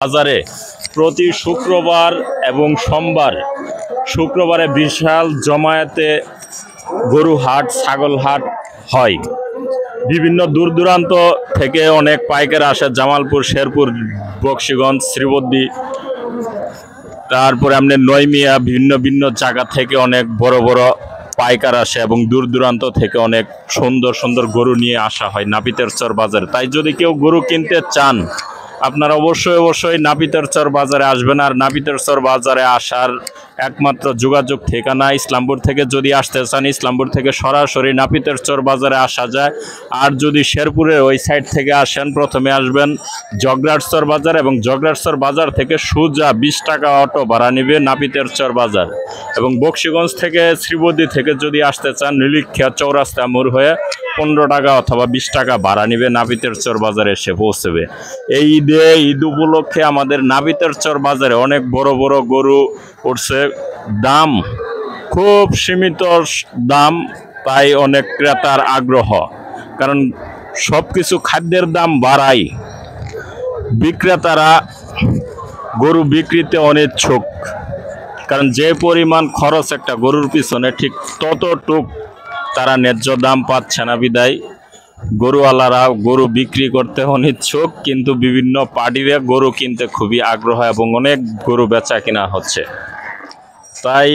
বাজারে প্রতি শুক্রবার এবং সোমবার, শুক্রবারে বিশাল জমায়েতে গরু হাট, ছাগল হাট হয়। বিভিন্ন দূর দূরান্ত থেকে অনেক পাইকার আসে, জামালপুর, শেরপুর, বকশীগঞ্জ, শ্রীবদ্দী, তারপরে আপনার নয়মিয়া, ভিন্ন ভিন্ন জায়গা থেকে অনেক বড় বড় পাইকার আসে এবং দূর দূরান্ত থেকে অনেক সুন্দর সুন্দর গরু নিয়ে আসা হয় নাপিতেরচর বাজারে। তাই যদি কেউ গরু কিনতে চান, আপনারা অবশ্যই নাপিতেরচর বাজারে আসবেন। আর নাপিতেরচর বাজারে আসার একমাত্র যোগাযোগ ঠিকানা, ইসলামপুর থেকে যদি আসতে চান, ইসলামপুর থেকে সরাসরি নাপিতেরচর বাজারে আসা যায়। আর যদি শেরপুরের ওই সাইড থেকে আসেন, প্রথমে আসবেন জগরাটচর বাজার এবং জগরাটচর বাজার থেকে সোজা 20 টাকা অটো ভাড়া নেবে নাপিতেরচর বাজার। এবং বকশীগঞ্জ থেকে, শ্রীবদ্দী থেকে যদি আসতে চান, নীলিক্ষা চৌরাস্তা মোড় হয়ে 15 টাকা অথবা 20 টাকা ভাড়া নিবে, নাপিতেরচর বাজারে এসে পৌঁছবে। এই ঈদ উপলক্ষে আমাদের নাপিতেরচর বাজারে অনেক বড় বড় গরু উঠছে। দাম খুব সীমিত দাম, তাই অনেক ক্রেতার আগ্রহ। কারণ সব কিছু খাদ্যের দাম বাড়ায়, বিক্রেতারা গরু বিক্রিতে অনিচ্ছুক। কারণ যে পরিমাণ খরচ একটা গরুর পিছনে, ঠিক ততটুক তারা ন্যায্য দাম পাচ্ছে না, বিদায় গরুওয়ালারা গরু বিক্রি করতে অনিচ্ছুক। কিন্তু বিভিন্ন পার্টিরা গরু কিনতে খুবই আগ্রহ এবং অনেক গরু বেচা কিনা হচ্ছে। তাই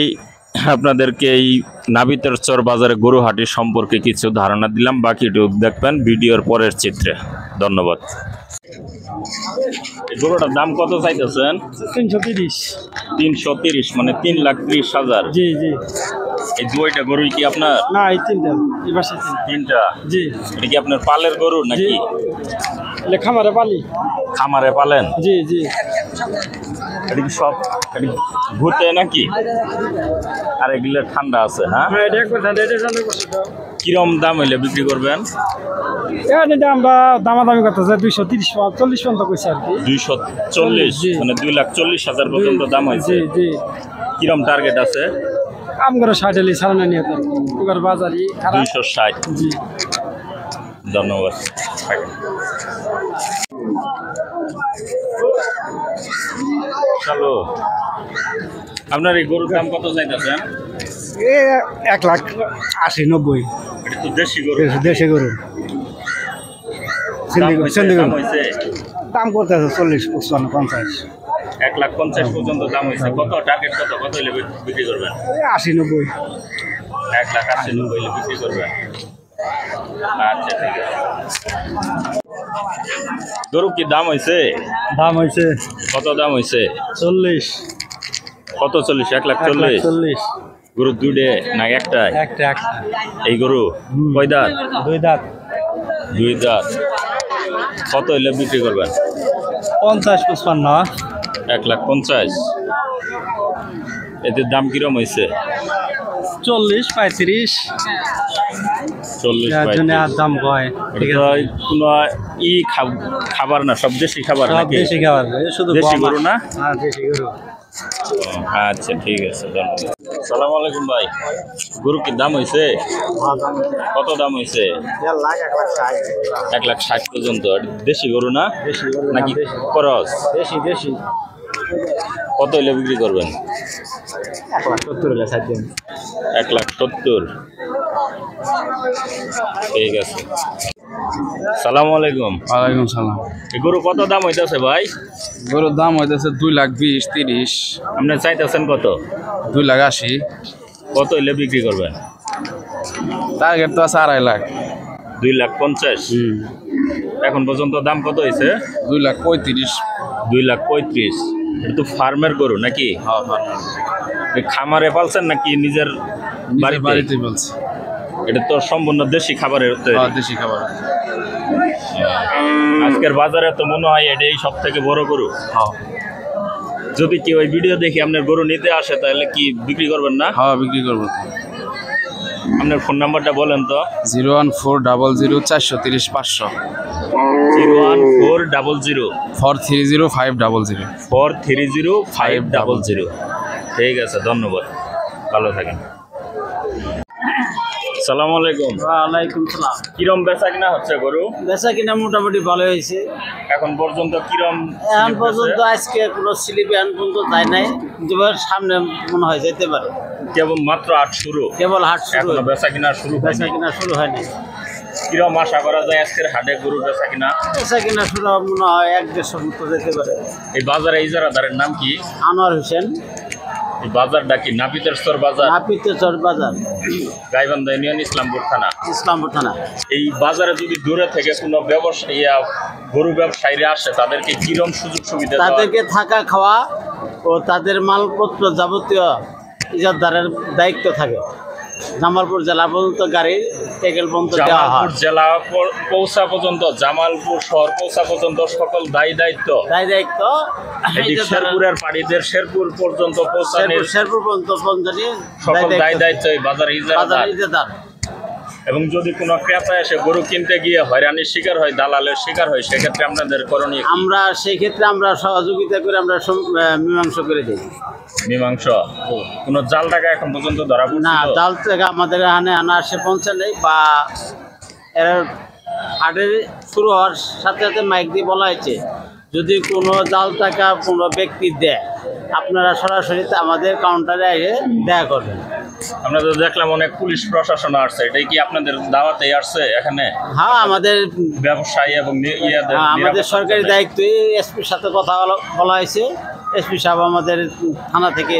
আপনাদেরকে এই নাপিতেরচর বাজারে গরু হাটি সম্পর্কে কিছু ধারণা দিলাম। বাকিটুকু দেখবেন ভিডিওর পরের চিত্রে। ধন্যবাদ। গরুটার দাম কত চাইতেছেন? 330। 330 মানে 3,30,000। জি জি। এই দুইটা গরুই কি আপনার? না, এই তিনটা, এই পাশে তিনটা। জি। এটা কি আপনার পালের গরু নাকি? খামারে পালি। খামারে পালেন? জি জি। এটা কি সব ঘুরতে নাকি? আর এগুলো ঠান্ডা আছে? হ্যাঁ, কিরম দাম হইলে বিক্রি করবেন? আমরা দামাদামি করতেছে 230, 40 পর্যন্ত কইছে আর কি। 240 মানে 2,40,000 পর্যন্ত দাম হয়েছে। জি জি। কিরম টার্গেট আছে? আমগরে 60 সালানা নিয়ে তো ওর বাজারই 260। জি, ধন্যবাদ। চলো, আপনার এই গরুর দাম কত চাইতেছেন? 1,80,90। এটা তো দেশি গরু। দেশি গরু। দাম করতেছে 40, 55, 50। 1,50,000 পর্যন্ত দাম হয়েছে। কত টার্গেট, কত হলে বিক্রি করবেন? 80-90। 1,80,90 হলে বিক্রি করবেন। আচ্ছা, ঠিক আছে। গরু কি দাম হয়েছে? দাম হয়েছে। কত দাম হয়েছে? 40। কত 40? 1,40,000। গরু দুইটে না একটাই? একটা। এই গরু কয় দাঁত? 2 দাঁত। 2 দাঁত। কত হলে বিক্রি করবেন? 50-55। 1,50,000। এদের দাম কিরম হয়েছে? 40-35। 40-35 দাম কয়। কোনো খাবার না, সব দেশি খাবার নাকি? দেশি খাবার, শুধু দেশি গরু না? হ্যাঁ, দেশি গরু। আচ্ছা, ঠিক আছে, ধন্যবাদ। সালাম আলাইকুম ভাই। গরু কি দাম হয়েছে? কত দাম হয়েছে? 1,60,000 পর্যন্ত। দেশি গরু না নাকি খরচ? দেশি। কত হলে বিক্রি করবেন? 1,70,000। 1,70,000। ঠিক আছে। সালাম আলাইকুম। ওয়ালাইকুম সালাম। এই গরু কত দাম হইতেছে ভাই? গরুর দাম হইতেছে 2,20,30। আপনি চাইতেছেন কত? 2,80,000। কত হইলে বিক্রি করবেন? টার্গেট তো আছে 2.5 লাখ। 2,50,000। এখন পর্যন্ত দাম কত হয়েছে? 2,35,000। 2,35,000। এটা তো ফার্মের গরু নাকি? হ্যাঁ, খামারে পালছেন নাকি নিজের বাড়িতে বলছি? এটা তো সম্পূর্ণ দেশি খাবারের তৈরি। দেশি খাবার। আজকের বাজারে তো মনে হয় এটাই সব থেকে বড় গরু। হ্যাঁ। যদি কেউ ওই ভিডিও দেখি আপনার গরু নিতে আসে, তাহলে কি বিক্রি করবেন না? হ্যাঁ, বিক্রি করবো। আপনার ফোন নাম্বারটা বলেন তো। 01400 430 500। 01400 430 500। 430 500। ঠিক আছে, ধন্যবাদ, ভালো থাকেন। সালাম আলাইকুম। ওয়ালাইকুম সালাম। কিরম বেচা কিনা হচ্ছে গরু বেচা কিনা মোটামুটি ভালো হয়েছে। এখন পর্যন্ত কিরম এখন পর্যন্ত আজকে কোনো স্লিপে এখন পর্যন্ত যায় নাই, কিন্তু এবার সামনে মনে হয় যেতে পারে। কেবল মাত্র হাট শুরু, কেবল হাট শুরু, এখনো বেচা কিনা শুরু বেচা হয়নি। কিনা শুরু হয়নি। কিরম আশা করা যায় আজকের হাটে গরু বেচা কিনা? বেচা কিনা শুরু মনে হয় 1-1.5 মতো যেতে পারে। এই বাজারে ইজারাদারের নাম কি? আনোয়ার হোসেন। এই বাজারটা কি নাপিতের চর বাজার? নাপিতেচর বাজার, গাইবান্ধা ইউনিয়ন, ইসলামপুর থানা। ইসলামপুর থানা। এই বাজারে যদি দূরে থেকে কোনো ব্যবসায়ী গরু ব্যবসায়ীরা আসে তাদেরকে কিরম সুযোগ সুবিধা দেওয়া হয়? তাদেরকে থাকা খাওয়া ও তাদের মালপত্র যাবতীয় ইজারদারের দায়িত্ব থাকে। জামালপুর জেলা পর্যন্ত গাড়ি টেকেল পর্যন্ত দেওয়া জামালপুর হয়। জেলা পৌঁছা পর্যন্ত, জামালপুর শহর পৌঁছা পর্যন্ত সকল দায়িত্ব দায়িত্ব এদিক শেরপুরের পাড়িদের শেরপুর পর্যন্ত পৌঁছানোর শেরপুর পর্যন্ত পৌঁছানি সকল দায়িত্ব এই বাজারে ইজারাদার। ইজারদার। এবং যদি কোনো ক্রেতা এসে গরু কিনতে গিয়ে হয়রানির শিকার হয়, দালালের শিকার হয়, সেক্ষেত্রে আপনাদের করণীয় কি? আমরা সেই ক্ষেত্রে আমরা সহযোগিতা করে আমরা মীমাংসা করে দিই। মীমাংসা কোনো জাল টাকা এখন পর্যন্ত ধরা না, পড়ছিল? জাল থেকে আমাদের এখানে আনা আসে পৌঁছে নেই, বা এর হাটের শুরু হওয়ার সাথে সাথে মাইক দিয়ে বলা হয়েছে যদি কোনো জাল টাকা কোনো ব্যক্তি দেয় আপনারা সরাসরি আমাদের কাউন্টারে এসে দেখা করবেন। আমরা তো দেখলাম অনেক পুলিশ প্রশাসন আসছে, এটাই কি আপনাদের দাওয়াতে আসছে এখানে? হ্যাঁ, আমাদের ব্যবসায়ী এবং আমাদের সরকারি দায়িত্ব এসপির সাথে কথা বলা হয়েছে। এসপি সাহেব আমাদের থানা থেকে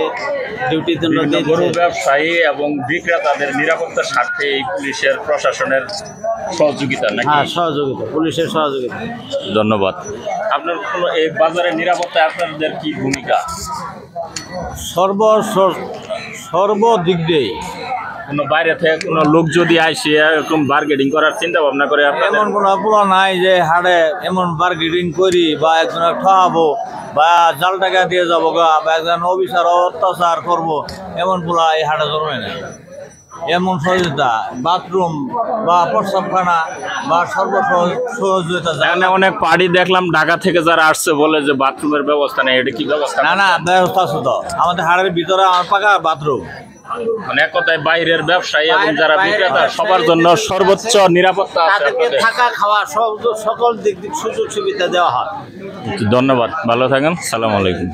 ডিউটির জন্য দিয়ে গরু দিয়েছে। ব্যবসায়ী এবং বিক্রেতাদের নিরাপত্তার স্বার্থে এই পুলিশের প্রশাসনের সহযোগিতা নাকি? হ্যাঁ, সহযোগিতা, পুলিশের সহযোগিতা। ধন্যবাদ। আপনার কোনো এই বাজারের নিরাপত্তায় আপনাদের কি ভূমিকা? সর্বদিক দিয়ে কোনো বাইরে থেকে কোনো লোক যদি আসে এরকম বার্গেটিং করার চিন্তা ভাবনা করে আপনাদের? এমন কোনো পোলা নাই যে হাড়ে এমন বার্গেটিং করি বা একজনের ঠকাবো বা জাল টাকা দিয়ে যাবো গা বা একজন অফিসার অত্যাচার করবো, এমন পোলা এই হাটে জন্মে নেই। এমন সহযোগিতা বাথরুম বা প্রস্রাবখানা বা সহযোগিতা এখানে অনেক পার্টি দেখলাম ঢাকা থেকে যারা আসছে বলে যে বাথরুমের ব্যবস্থা নেই, এটা কি ব্যবস্থা? না ব্যবস্থা আছে তো আমাদের হাড়ের ভিতরে আমার পাকা বাথরুম। মানে এক কথায় বাইরের ব্যবসায়ী এবং যারা বিক্রেতা সবার জন্য সর্বোচ্চ নিরাপত্তা আছে তাদেরকে আপনাদের। থাকা খাওয়া সকল দিক সুযোগ সুবিধা দেওয়া হয়। ধন্যবাদ, ভালো থাকেন, সালাম আলাইকুম।